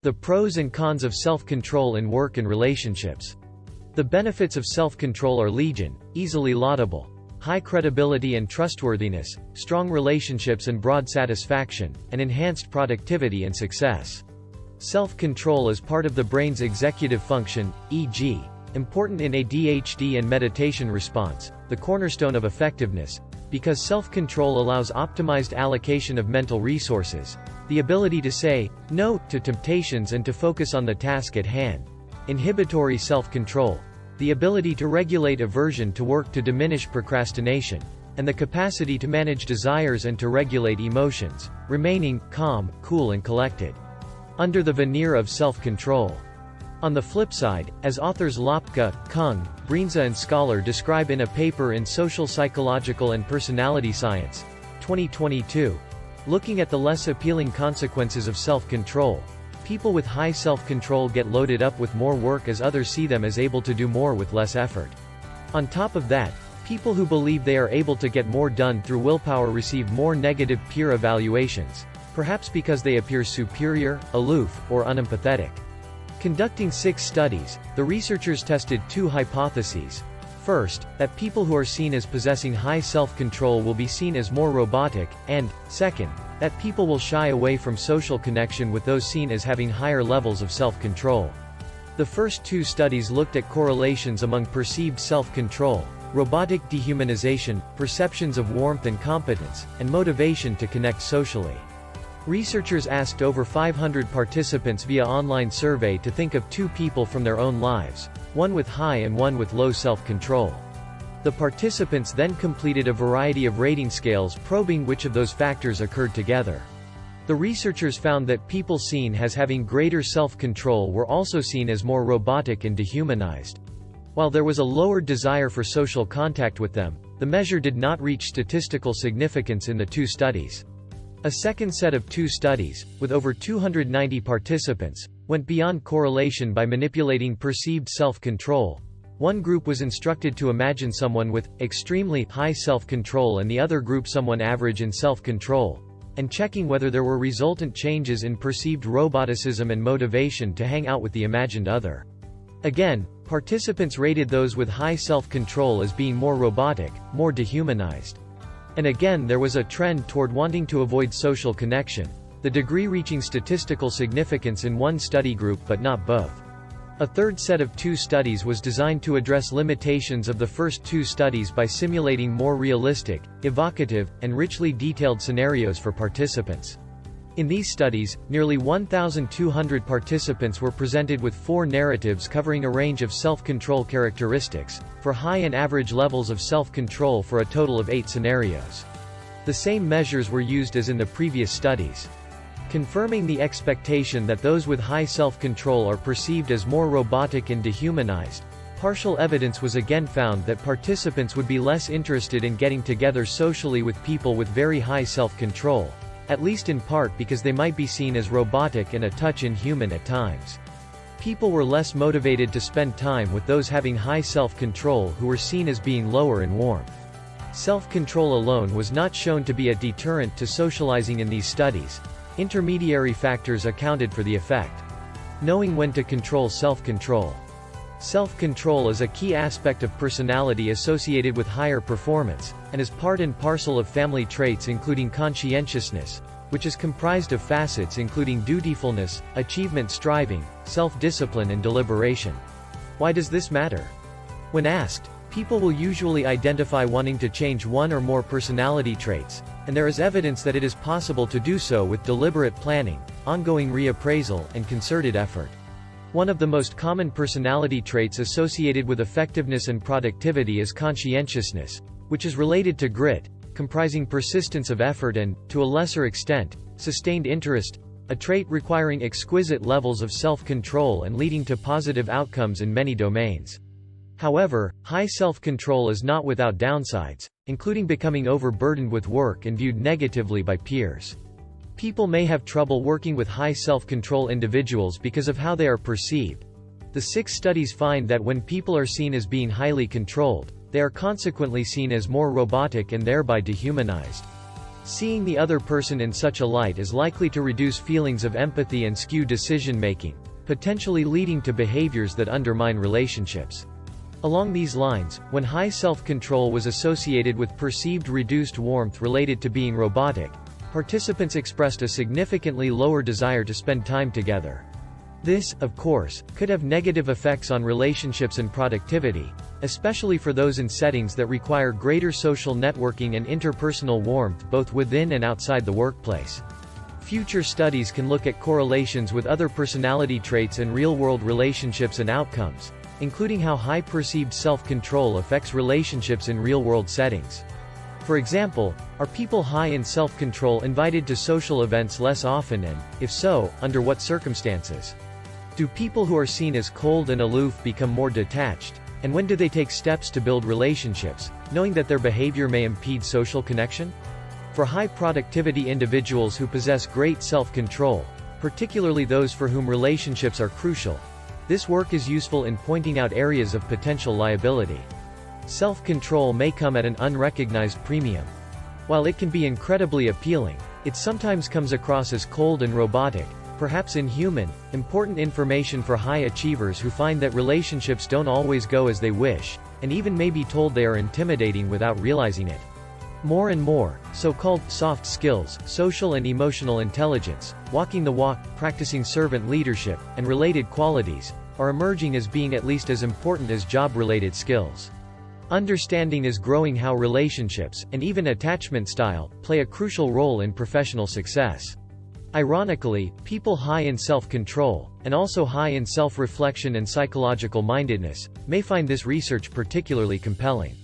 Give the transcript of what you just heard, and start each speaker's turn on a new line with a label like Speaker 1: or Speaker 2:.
Speaker 1: The pros and cons of self-control in work and relationships. The benefits of self-control are legion: easily laudable, high credibility and trustworthiness, strong relationships and broad satisfaction, and enhanced productivity and success. Self-control is part of the brain's executive function, e.g., important in ADHD and meditation response, the cornerstone of effectiveness, because self-control allows optimized allocation of mental resources, the ability to say no to temptations and to focus on the task at hand. Inhibitory self-control, the ability to regulate aversion to work to diminish procrastination, and the capacity to manage desires and to regulate emotions, remaining calm, cool and collected. Under the veneer of self-control. On the flip side, as authors Lopka, Kung, Breenza and Scholar describe in a paper in Social Psychological and Personality Science, 2022, looking at the less appealing consequences of self-control, people with high self-control get loaded up with more work as others see them as able to do more with less effort. On top of that, people who believe they are able to get more done through willpower receive more negative peer evaluations, perhaps because they appear superior, aloof, or unempathetic. Conducting 6 studies, the researchers tested 2 hypotheses. First, that people who are seen as possessing high self-control will be seen as more robotic, and, second, that people will shy away from social connection with those seen as having higher levels of self-control. The first 2 studies looked at correlations among perceived self-control, robotic dehumanization, perceptions of warmth and competence, and motivation to connect socially. Researchers asked over 500 participants via online survey to think of 2 people from their own lives, one with high and one with low self-control. The participants then completed a variety of rating scales probing which of those factors occurred together. The researchers found that people seen as having greater self-control were also seen as more robotic and dehumanized. While there was a lower desire for social contact with them, the measure did not reach statistical significance in the 2 studies. A second set of 2 studies, with over 290 participants, went beyond correlation by manipulating perceived self-control. One group was instructed to imagine someone with extremely high self-control and the other group someone average in self-control, and checking whether there were resultant changes in perceived roboticism and motivation to hang out with the imagined other. Again, participants rated those with high self-control as being more robotic, more dehumanized. And again there was a trend toward wanting to avoid social connection, the degree reaching statistical significance in one study group but not both. A third set of 2 studies was designed to address limitations of the first 2 studies by simulating more realistic, evocative, and richly detailed scenarios for participants. In these studies, nearly 1,200 participants were presented with 4 narratives covering a range of self-control characteristics, for high and average levels of self-control for a total of 8 scenarios. The same measures were used as in the previous studies. Confirming the expectation that those with high self-control are perceived as more robotic and dehumanized, partial evidence was again found that participants would be less interested in getting together socially with people with very high self-control, at least in part because they might be seen as robotic and a touch inhuman at times. People were less motivated to spend time with those having high self-control who were seen as being lower in warmth. Self-control alone was not shown to be a deterrent to socializing in these studies. Intermediary factors accounted for the effect. Knowing when to control self-control. Self-control is a key aspect of personality associated with higher performance, and is part and parcel of family traits including conscientiousness, which is comprised of facets including dutifulness, achievement striving, self-discipline and deliberation. Why does this matter? When asked, people will usually identify wanting to change one or more personality traits, and there is evidence that it is possible to do so with deliberate planning, ongoing reappraisal, and concerted effort. One of the most common personality traits associated with effectiveness and productivity is conscientiousness, which is related to grit, comprising persistence of effort and, to a lesser extent, sustained interest, a trait requiring exquisite levels of self-control and leading to positive outcomes in many domains. However, high self-control is not without downsides, including becoming overburdened with work and viewed negatively by peers. People may have trouble working with high self-control individuals because of how they are perceived. The 6 studies find that when people are seen as being highly controlled, they are consequently seen as more robotic and thereby dehumanized. Seeing the other person in such a light is likely to reduce feelings of empathy and skew decision-making, potentially leading to behaviors that undermine relationships. Along these lines, when high self-control was associated with perceived reduced warmth related to being robotic, participants expressed a significantly lower desire to spend time together. This, of course, could have negative effects on relationships and productivity, especially for those in settings that require greater social networking and interpersonal warmth both within and outside the workplace. Future studies can look at correlations with other personality traits and real-world relationships and outcomes, including how high perceived self-control affects relationships in real-world settings. For example, are people high in self-control invited to social events less often and, if so, under what circumstances? Do people who are seen as cold and aloof become more detached? And when do they take steps to build relationships, knowing that their behavior may impede social connection? For high productivity individuals who possess great self-control, particularly those for whom relationships are crucial, this work is useful in pointing out areas of potential liability. Self-control may come at an unrecognized premium. While it can be incredibly appealing, it sometimes comes across as cold and robotic, perhaps inhuman. Important information for high achievers who find that relationships don't always go as they wish, and even may be told they are intimidating without realizing it. More and more, so-called soft skills, social and emotional intelligence, walking the walk, practicing servant leadership, and related qualities, are emerging as being at least as important as job-related skills. Understanding is growing how relationships, and even attachment style, play a crucial role in professional success. Ironically, people high in self-control, and also high in self-reflection and psychological mindedness, may find this research particularly compelling.